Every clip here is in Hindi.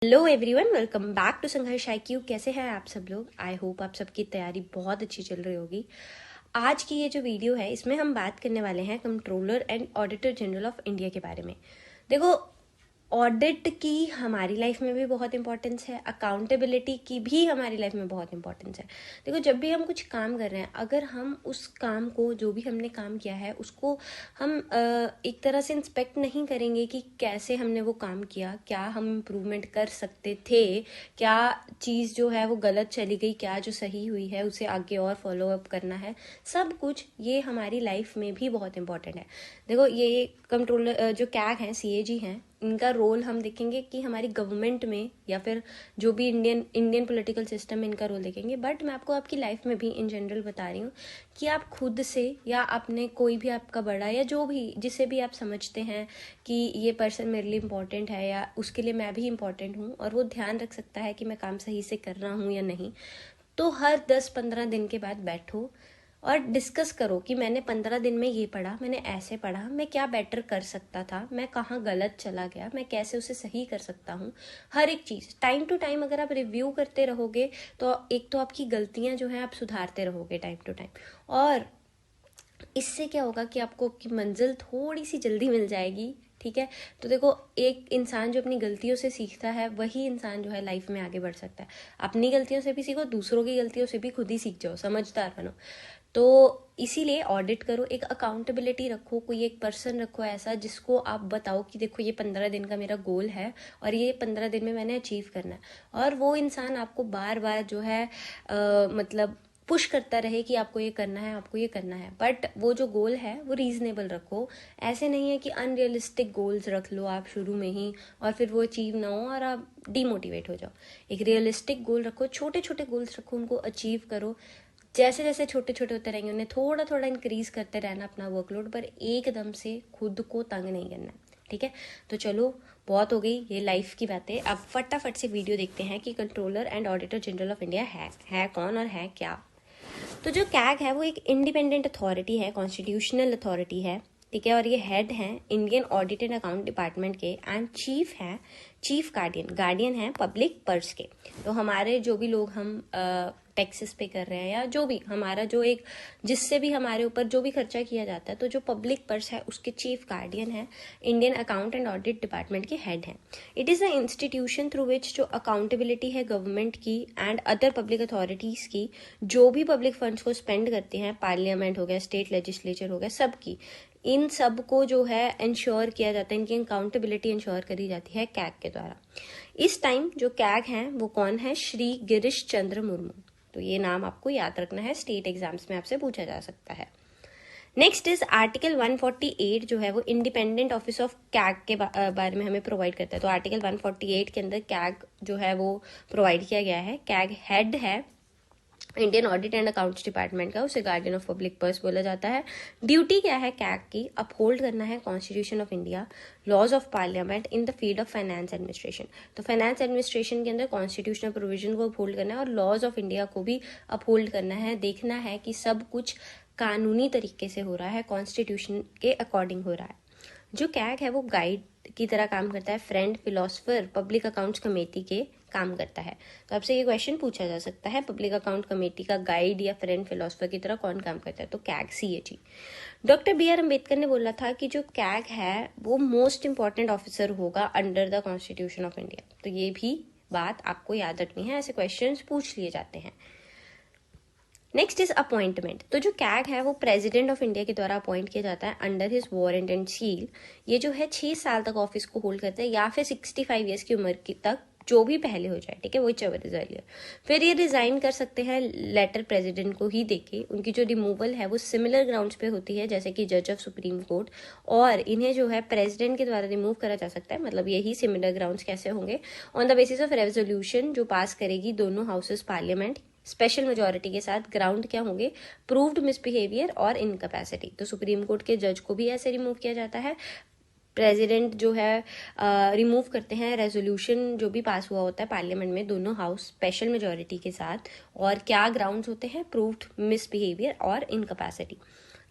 Hello everyone, welcome back to Sangharsh IQ। कैसे हैं आप सब लोग? आई होप आप सबकी तैयारी बहुत अच्छी चल रही होगी। आज की ये जो वीडियो है इसमें हम बात करने वाले हैं controller and auditor general of India के बारे में। देखो, ऑडिट की हमारी लाइफ में भी बहुत इंपॉर्टेंस है, अकाउंटेबिलिटी की भी हमारी लाइफ में बहुत इंपॉर्टेंस है। देखो, जब भी हम कुछ काम कर रहे हैं, अगर हम उस काम को, जो भी हमने काम किया है, उसको हम एक तरह से इंस्पेक्ट नहीं करेंगे कि कैसे हमने वो काम किया, क्या हम इम्प्रूवमेंट कर सकते थे, क्या चीज़ जो है वो गलत चली गई, क्या जो सही हुई है उसे आगे और फॉलो अप करना है, सब कुछ ये हमारी लाइफ में भी बहुत इंपॉर्टेंट है। देखो, ये कंट्रोलर जो कैग हैं, CAG हैं, इनका रोल हम देखेंगे कि हमारी गवर्नमेंट में या फिर जो भी इंडियन पॉलिटिकल सिस्टम में इनका रोल देखेंगे। बट मैं आपको आपकी लाइफ में भी इन जनरल बता रही हूँ कि आप खुद से या अपने कोई भी आपका बड़ा या जो भी जिसे भी आप समझते हैं कि ये पर्सन मेरे लिए इम्पोर्टेंट है या उसके लिए मैं भी इम्पोर्टेंट हूँ और वो ध्यान रख सकता है कि मैं काम सही से कर रहा हूँ या नहीं, तो हर 10-15 दिन के बाद बैठो और डिस्कस करो कि मैंने 15 दिन में ये पढ़ा, मैंने ऐसे पढ़ा, मैं क्या बेटर कर सकता था, मैं कहाँ गलत चला गया, मैं कैसे उसे सही कर सकता हूँ। हर एक चीज़ टाइम टू टाइम अगर आप रिव्यू करते रहोगे तो एक तो आपकी गलतियाँ जो हैं आप सुधारते रहोगे टाइम टू टाइम, और इससे क्या होगा कि आपको आपकी मंजिल थोड़ी सी जल्दी मिल जाएगी। ठीक है, तो देखो, एक इंसान जो अपनी गलतियों से सीखता है वही इंसान जो है लाइफ में आगे बढ़ सकता है। अपनी गलतियों से भी सीखो, दूसरों की गलतियों से भी खुद ही सीख जाओ, समझदार बनो। तो इसीलिए ऑडिट करो, एक अकाउंटेबिलिटी रखो, कोई एक पर्सन रखो ऐसा जिसको आप बताओ कि देखो ये 15 दिन का मेरा गोल है और ये 15 दिन में मैंने अचीव करना है, और वो इंसान आपको बार बार जो है मतलब पुश करता रहे कि आपको ये करना है, आपको ये करना है। बट वो जो गोल है वो रीजनेबल रखो। ऐसे नहीं है कि अनरियलिस्टिक गोल्स रख लो आप शुरू में ही और फिर वो अचीव ना हो और आप डिमोटिवेट हो जाओ। एक रियलिस्टिक गोल रखो, छोटे छोटे गोल्स रखो, उनको अचीव करो। जैसे जैसे छोटे छोटे होते रहेंगे उन्हें थोड़ा थोड़ा इंक्रीज करते रहना अपना वर्कलोड, पर एकदम से खुद को तंग नहीं करना। ठीक है, तो चलो, बहुत हो गई ये लाइफ की बातें। अब फटाफट से वीडियो देखते हैं कि controller and auditor general of India है कौन और है क्या। तो जो कैग है वो एक इंडिपेंडेंट अथॉरिटी है, कॉन्स्टिट्यूशनल अथॉरिटी है। ठीक है, और ये हेड हैं Indian audit and account department के, एंड चीफ गार्डियन है पब्लिक पर्स के। तो हमारे जो भी लोग हम टैक्सेस पे कर रहे हैं या जो भी हमारा जो एक जिससे भी हमारे ऊपर जो भी खर्चा किया जाता है, तो जो पब्लिक पर्स है उसके चीफ गार्डियन है, Indian account and audit department के हेड हैं। It is the institution through which जो अकाउंटेबिलिटी है गवर्नमेंट की एंड अदर पब्लिक अथॉरिटीज़ की, जो भी पब्लिक फंड्स को स्पेंड करती हैं, पार्लियामेंट हो गया, स्टेट लेजिस्लेचर हो गया, सबकी, इन सब को जो है इंश्योर किया जाता है, इनकी अकाउंटेबिलिटी इंश्योर करी जाती है कैग के द्वारा। इस टाइम जो कैग हैं वो कौन है? श्री गिरीश चंद्र मुर्मू। तो ये नाम आपको याद रखना है, स्टेट एग्जाम्स में आपसे पूछा जा सकता है। नेक्स्ट इज आर्टिकल 148 जो है वो इंडिपेंडेंट ऑफिस ऑफ कैग के बारे में हमें प्रोवाइड करता है। तो आर्टिकल 148 के अंदर कैग जो है वो प्रोवाइड किया गया है। कैग हेड है Indian audit and accounts department का, उसे गार्डियन ऑफ पब्लिक पर्स बोला जाता है। ड्यूटी क्या है कैग की? अपहोल्ड करना है constitution of India, laws of parliament in the field of finance administration. तो फाइनेंस एडमिनिस्ट्रेशन के अंदर कॉन्स्टिट्यूशनल प्रोविजन को अपहोल्ड करना है और लॉज ऑफ इंडिया को भी अपहोल्ड करना है। देखना है कि सब कुछ कानूनी तरीके से हो रहा है, कॉन्स्टिट्यूशन के अकॉर्डिंग हो रहा है। जो कैग है वो गाइड की तरह काम करता है, friend, philosopher, public accounts committee के काम करता है। तो आपसे ये क्वेश्चन पूछा जा सकता है, पब्लिक अकाउंट कमेटी का गाइड या फ्रेंड, फिलोसफर की तरह कौन काम करता है? तो CAG, CAG। Doctor BR Ambedkar ने बोला था कि जो कैग है वो मोस्ट इंपॉर्टेंट ऑफिसर होगा under the constitution of India. तो ये भी बात आपको याद रखनी है, ऐसे क्वेश्चन पूछ लिए जाते हैं। Next is appointment. तो जो कैग है वो प्रेसिडेंट ऑफ इंडिया के द्वारा अपॉइंट किया जाता है under his warrant and seal. ये जो है 6 साल तक ऑफिस को होल्ड करते हैं, या फिर 65 ईयर्स की उम्र की तक, जो भी पहले हो जाए। ठीक है, वो चवर इज अर्लियर। फिर ये रिजाइन कर सकते हैं लेटर प्रेसिडेंट को ही देके। उनकी जो रिमूवल है वो सिमिलर ग्राउंड्स पे होती है, जैसे कि जज ऑफ सुप्रीम कोर्ट, और इन्हें जो है प्रेसिडेंट के द्वारा रिमूव करा जा सकता है। मतलब यही सिमिलर ग्राउंड्स कैसे होंगे? On the basis of resolution जो पास करेगी दोनों हाउसेस पार्लियामेंट, स्पेशल मेजोरिटी के साथ। ग्राउंड क्या होंगे? प्रूव्ड मिसबिहेवियर और इनकैपेसिटी। तो सुप्रीम कोर्ट के जज को भी ऐसे रिमूव किया जाता है। प्रेसिडेंट जो है रिमूव करते हैं रेजोल्यूशन जो भी पास हुआ होता है पार्लियामेंट में, दोनों हाउस स्पेशल मेजोरिटी के साथ। और क्या ग्राउंड्स होते हैं? प्रूव्ड मिसबिहेवियर और इनकैपेसिटी।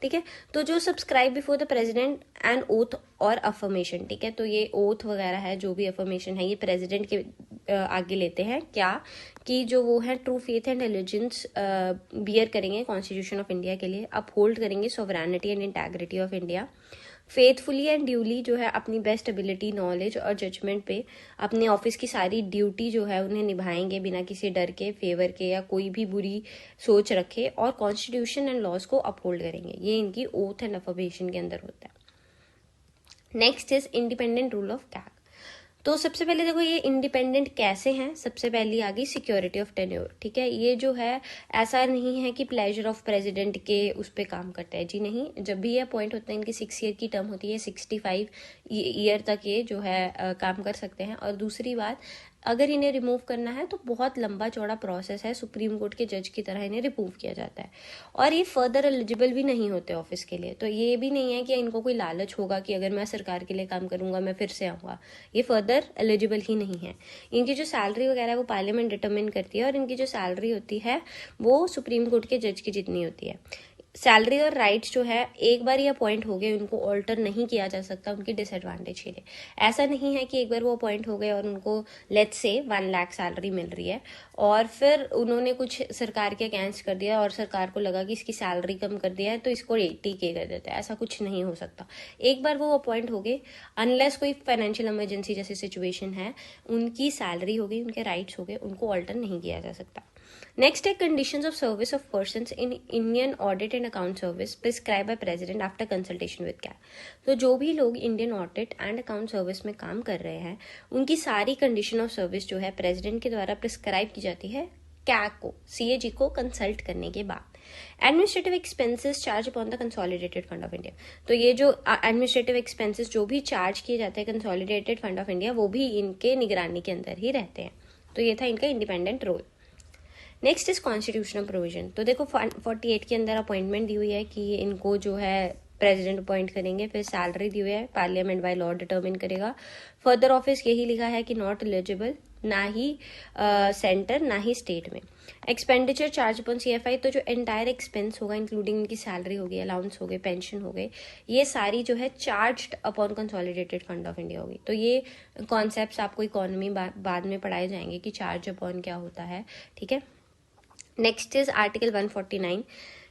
ठीक है। तो जो subscribe before the president and oath और अफर्मेशन, ठीक है, तो ये ओथ वगैरह है, जो भी अफर्मेशन है, ये प्रेसिडेंट के आगे लेते हैं क्या, कि जो वो है true faith and allegiance bear करेंगे कॉन्स्टिट्यूशन ऑफ इंडिया के लिए, अपहोल्ड करेंगे sovereignty and integrity of India, faithfully and duly जो है अपनी बेस्ट एबिलिटी, नॉलेज और जजमेंट पे अपने ऑफिस की सारी ड्यूटी जो है उन्हें निभाएंगे बिना किसी डर के, फेवर के या कोई भी बुरी सोच रखे, और कॉन्स्टिट्यूशन एंड लॉज को अपहोल्ड करेंगे। ये इनकी ओथ एंड अफर्मेशन के अंदर होता है। Next is independent rule of CAG. तो सबसे पहले देखो ये इंडिपेंडेंट कैसे हैं। सबसे पहली आ गई सिक्योरिटी ऑफ टेन्योर, ठीक है। ये जो है ऐसा नहीं है कि प्लेजर ऑफ प्रेसिडेंट के उस पर काम करता है, जी नहीं। जब भी ये अपॉइंट होते हैं, इनकी 6 ईयर की टर्म होती है, 65 ईयर तक ये जो है काम कर सकते हैं। और दूसरी बात, अगर इन्हें रिमूव करना है तो बहुत लंबा चौड़ा प्रोसेस है, सुप्रीम कोर्ट के जज की तरह इन्हें रिमूव किया जाता है, और ये फर्दर एलिजिबल भी नहीं होते ऑफिस के लिए। तो ये भी नहीं है कि इनको कोई लालच होगा कि अगर मैं सरकार के लिए काम करूंगा मैं फिर से आऊंगा, ये फर्दर एलिजिबल ही नहीं है। इनकी जो सैलरी वगैरह है वो पार्लियामेंट डिटरमिन करती है, और इनकी जो सैलरी होती है वो सुप्रीम कोर्ट के जज की जितनी होती है। सैलरी और राइट्स जो है एक बार ये अपॉइंट हो गए, उनको ऑल्टर नहीं किया जा सकता उनकी डिसएडवांटेज के लिए। ऐसा नहीं है कि एक बार वो अपॉइंट हो गए और उनको लेट्स से 1 लाख सैलरी मिल रही है और फिर उन्होंने कुछ सरकार के अगेंस्ट कर दिया और सरकार को लगा कि इसकी सैलरी कम कर दिया है तो इसको 80K कर देते हैं। ऐसा कुछ नहीं हो सकता। एक बार वो अपॉइंट हो गए, अनलेस कोई फाइनेंशियल इमरजेंसी जैसी सिचुएशन है, उनकी सैलरी हो गई, उनके राइट्स हो गए, उनको ऑल्टर नहीं किया जा सकता। नेक्स्ट है conditions of service of persons in Indian audit and account service prescribe by president after consultation with CAG. तो जो भी लोग Indian audit and account service में काम कर रहे हैं, उनकी सारी कंडीशन ऑफ सर्विस जो है प्रेसिडेंट के द्वारा प्रिस्क्राइब की जाती है कैग को, CAG को कंसल्ट करने के बाद। Administrative expenses charge upon the consolidated fund of India. तो ये जो एडमिनिस्ट्रेटिव एक्सपेंसेस जो भी चार्ज किए जाते हैं कंसोलिडेटेड फंड ऑफ इंडिया, वो भी इनके निगरानी के अंदर ही रहते हैं। तो ये था इनका independent role. Next is constitutional provision. तो देखो 48 के अंदर अपॉइंटमेंट दी हुई है कि इनको जो है प्रेसिडेंट अपॉइंट करेंगे, फिर सैलरी दी हुई है, पार्लियामेंट बाय लॉ डिटरमिन करेगा। फर्दर ऑफिस यही लिखा है कि नॉट एलिजिबल, ना ही सेंटर ना ही स्टेट में। एक्सपेंडिचर चार्ज अपॉन CFI, तो जो एंटायर एक्सपेंस होगा इंक्लूडिंग इनकी सैलरी होगी, अलाउंस हो गए, पेंशन हो गए, ये सारी जो है charged upon consolidated fund of India होगी। तो ये कॉन्सेप्ट्स आपको इकोनॉमी बाद में पढ़ाए जाएंगे कि चार्ज अपॉन क्या होता है, ठीक है। Next is article 149,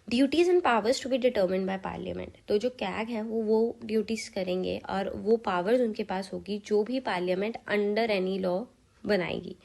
duties and powers to be determined by parliament. तो जो कैग है वो ड्यूटीज करेंगे और वो पावर्स उनके पास होगी जो भी पार्लियामेंट अंडर एनी लॉ बनाएगी।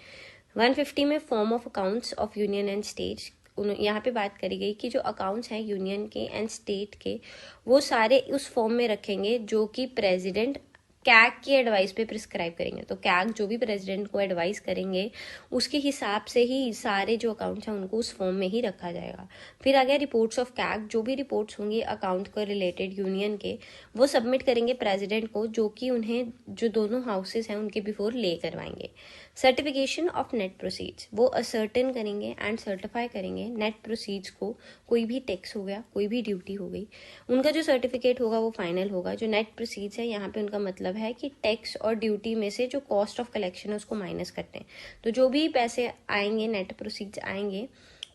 150 में form of accounts of union and states, यहाँ पे बात करी गई कि जो अकाउंट्स हैं यूनियन के एंड स्टेट के, वो सारे उस फॉर्म में रखेंगे जो कि प्रेसिडेंट कैग की एडवाइस पे प्रिस्क्राइब करेंगे। तो कैग जो भी प्रेसिडेंट को एडवाइस करेंगे उसके हिसाब से ही सारे जो अकाउंट्स हैं उनको उस फॉर्म में ही रखा जाएगा। फिर आ गया रिपोर्ट्स ऑफ कैग, जो भी रिपोर्ट्स होंगी अकाउंट को रिलेटेड यूनियन के, वो सबमिट करेंगे प्रेसिडेंट को, जो कि उन्हें जो दोनों हाउसेस हैं उनके बिफोर ले करवाएंगे। सर्टिफिकेशन ऑफ नेट प्रोसीड्स, वो असर्टेन करेंगे एंड सर्टिफाई करेंगे नेट प्रोसीड्स को, कोई भी टैक्स हो गया, कोई भी ड्यूटी हो गई, उनका जो सर्टिफिकेट होगा वो फाइनल होगा। जो नेट प्रोसीड्स है यहाँ पे उनका मतलब है कि टैक्स और ड्यूटी में से जो कॉस्ट ऑफ कलेक्शन है उसको माइनस करते हैं। तो जो भी पैसे आएंगे, नेट प्रोसीड्स आएंगे,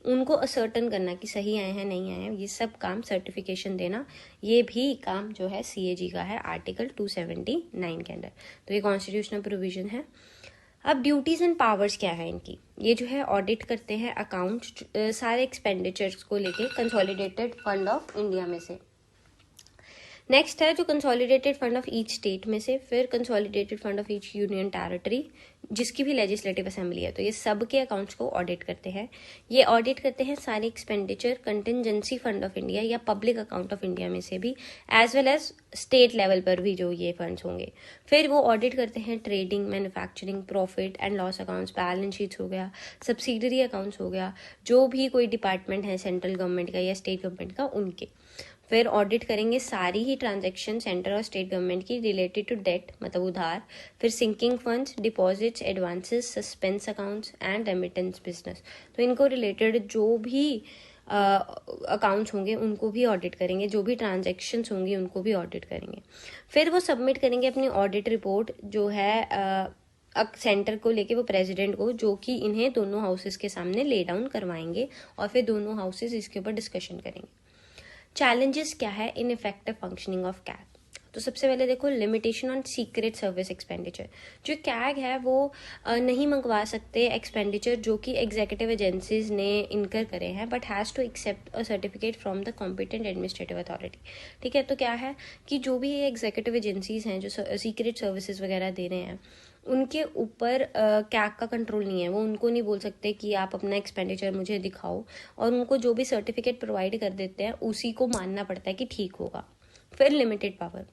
उनको असर्टन करना कि सही आए हैं नहीं आए हैं, ये सब काम, सर्टिफिकेशन देना, ये भी काम जो है CAG का है आर्टिकल 279 के अंदर। तो ये कॉन्स्टिट्यूशनल प्रोविजन है। अब ड्यूटीज एंड पावर्स क्या है इनकी, ये जो है ऑडिट करते हैं अकाउंट सारे एक्सपेंडिचर्स को लेके कंसोलिडेटेड फंड ऑफ इंडिया में से। नेक्स्ट है जो consolidated fund of each state में से, फिर consolidated fund of each union territory, जिसकी भी लेजिस्लेटिव असेंबली है। तो ये सब के अकाउंट्स को ऑडिट करते हैं। ये ऑडिट करते हैं सारे expenditure contingency fund of India या पब्लिक अकाउंट ऑफ इंडिया में से भी, as well as state level पर भी जो ये फंड्स होंगे। फिर वो ऑडिट करते हैं trading, manufacturing, profit and loss accounts, balance sheets हो गया, सब्सिडरी अकाउंट्स हो गया, जो भी कोई डिपार्टमेंट है सेंट्रल गवर्नमेंट का या स्टेट गवर्नमेंट का, उनके। फिर ऑडिट करेंगे सारी ही ट्रांजैक्शन सेंटर और स्टेट गवर्नमेंट की रिलेटेड टू डेट, मतलब उधार, फिर sinking funds, deposits, advances, suspense accounts and remittance business. तो इनको रिलेटेड जो भी अकाउंट्स होंगे उनको भी ऑडिट करेंगे, जो भी ट्रांजैक्शंस होंगी उनको भी ऑडिट करेंगे। फिर वो सबमिट करेंगे अपनी ऑडिट रिपोर्ट जो है सेंटर को लेके वो प्रेसिडेंट को, जो कि इन्हें दोनों हाउसेस के सामने ले डाउन करवाएंगे और फिर दोनों हाउसेस इसके ऊपर डिस्कशन करेंगे। चैलेंजेस क्या है in effective functioning of CAG. तो सबसे पहले देखो limitation on secret service expenditure. जो कैग है वो नहीं मंगवा सकते एक्सपेंडिचर जो कि एग्जीक्यूटिव एजेंसीज ने इनकर करे हैं, but has to accept a certificate from the competent administrative authority. ठीक है, तो क्या है कि जो भी एग्जीक्यूटिव एजेंसीज हैं जो सीक्रेट सर्विसेज वगैरह दे रहे हैं उनके ऊपर कैग का कंट्रोल नहीं है। वो उनको नहीं बोल सकते कि आप अपना एक्सपेंडिचर मुझे दिखाओ, और उनको जो भी सर्टिफिकेट प्रोवाइड कर देते हैं उसी को मानना पड़ता है कि ठीक होगा। फिर लिमिटेड पावर।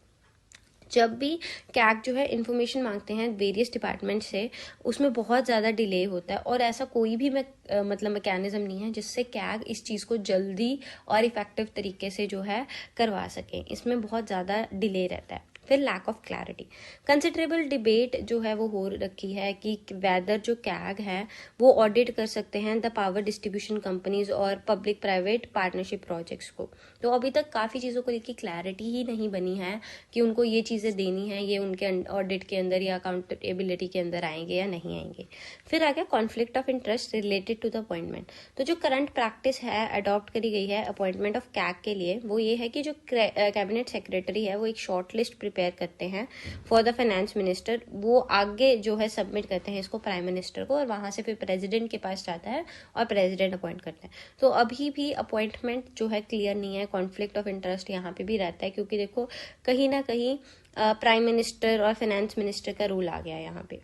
जब भी कैग जो है इन्फॉर्मेशन मांगते हैं वेरियस डिपार्टमेंट से, उसमें बहुत ज़्यादा डिले होता है, और ऐसा कोई भी मतलब मैकेनिज्म नहीं है जिससे कैग इस चीज़ को जल्दी और इफेक्टिव तरीके से जो है करवा सकें। इसमें बहुत ज़्यादा डिले रहता है। फिर lack of clarity. Considerable debate जो है वो हो रखी है कि वेदर जो कैग है वो ऑडिट कर सकते हैं द पावर डिस्ट्रीब्यूशन कंपनीज और पब्लिक प्राइवेट पार्टनरशिप प्रोजेक्ट्स को। तो अभी तक काफ़ी चीज़ों को लेकर क्लैरिटी ही नहीं बनी है कि उनको ये चीज़ें देनी है, ये उनके ऑडिट के अंदर या अकाउंटेबिलिटी के अंदर आएंगे या नहीं आएंगे। फिर आ गया conflict of interest related to the appointment. तो जो करंट प्रैक्टिस है अडॉप्ट करी गई है अपॉइंटमेंट ऑफ कैग के लिए वो ये है कि जो कैबिनेट सेक्रेटरी है वो एक शॉर्ट लिस्ट प्रिपेयर करते हैं फॉर द फाइनेंस मिनिस्टर। वो आगे जो है सबमिट करते हैं इसको प्राइम मिनिस्टर को, और वहां से फिर प्रेसिडेंट के पास जाता है और प्रेसिडेंट अपॉइंट करता है। तो अभी भी अपॉइंटमेंट जो है क्लियर नहीं है। कॉन्फ्लिक्ट ऑफ इंटरेस्ट यहाँ पे भी रहता है, क्योंकि देखो कहीं ना कहीं प्राइम मिनिस्टर और फाइनेंस मिनिस्टर का रूल आ गया यहाँ पे।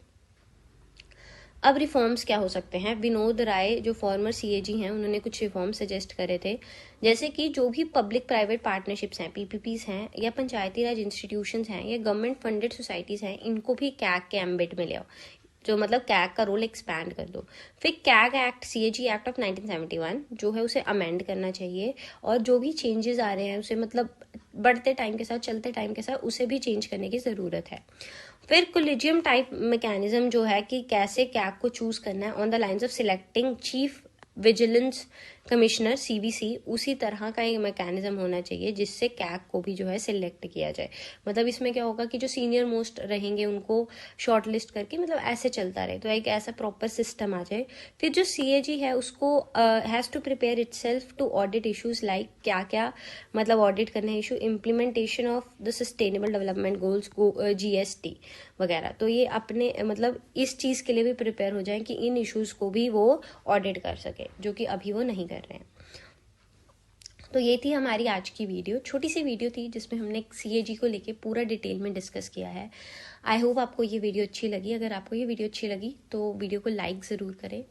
अब रिफॉर्म्स क्या हो सकते हैं। विनोद राय जो फॉर्मर सीएजी हैं उन्होंने कुछ रिफॉर्म सजेस्ट करे थे, जैसे कि जो भी पब्लिक प्राइवेट पार्टनरशिप्स हैं, पीपीपीज हैं, या पंचायती राज इंस्टीट्यूशंस हैं, या गवर्नमेंट फंडेड सोसाइटीज हैं, इनको भी कैग के एम्बिट में ले आओ, जो मतलब कैग का रोल एक्सपैंड कर दो। फिर CAG act CAG act of 1971 जो है उसे अमेंड करना चाहिए, और जो भी चेंजेस आ रहे हैं उसे मतलब बढ़ते टाइम के साथ, चलते टाइम के साथ उसे भी चेंज करने की ज़रूरत है। फिर कोलिजियम टाइप मैकेनिज्म जो है कि कैसे कैग को चूज करना है on the lines of selecting chief vigilance commissioner CVC, उसी तरह का एक मैकेनिज्म होना चाहिए जिससे कैग को भी जो है सिलेक्ट किया जाए। मतलब इसमें क्या होगा कि जो सीनियर मोस्ट रहेंगे उनको शॉर्ट लिस्ट करके मतलब ऐसे चलता रहे, तो एक ऐसा प्रॉपर सिस्टम आ जाए। फिर जो सीएजी है उसको has to prepare itself to audit issues like क्या क्या मतलब ऑडिट करने issue, implementation of the sustainable development goals GST वगैरह। तो ये अपने मतलब इस चीज़ के लिए भी प्रिपेयर हो जाए कि इन इश्यूज को भी वो ऑडिट कर सके, जो कि अभी वो नहीं कर रहे हैं। तो ये थी हमारी आज की वीडियो, छोटी सी वीडियो थी जिसमें हमने सीएजी को लेके पूरा डिटेल में डिस्कस किया है। आई होप आपको ये वीडियो अच्छी लगी। अगर आपको ये वीडियो अच्छी लगी तो वीडियो को लाइक ज़रूर करें,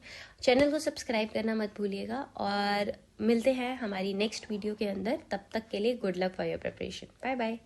चैनल को सब्सक्राइब करना मत भूलिएगा, और मिलते हैं हमारी नेक्स्ट वीडियो के अंदर। तब तक के लिए good luck for your preparation. Bye bye.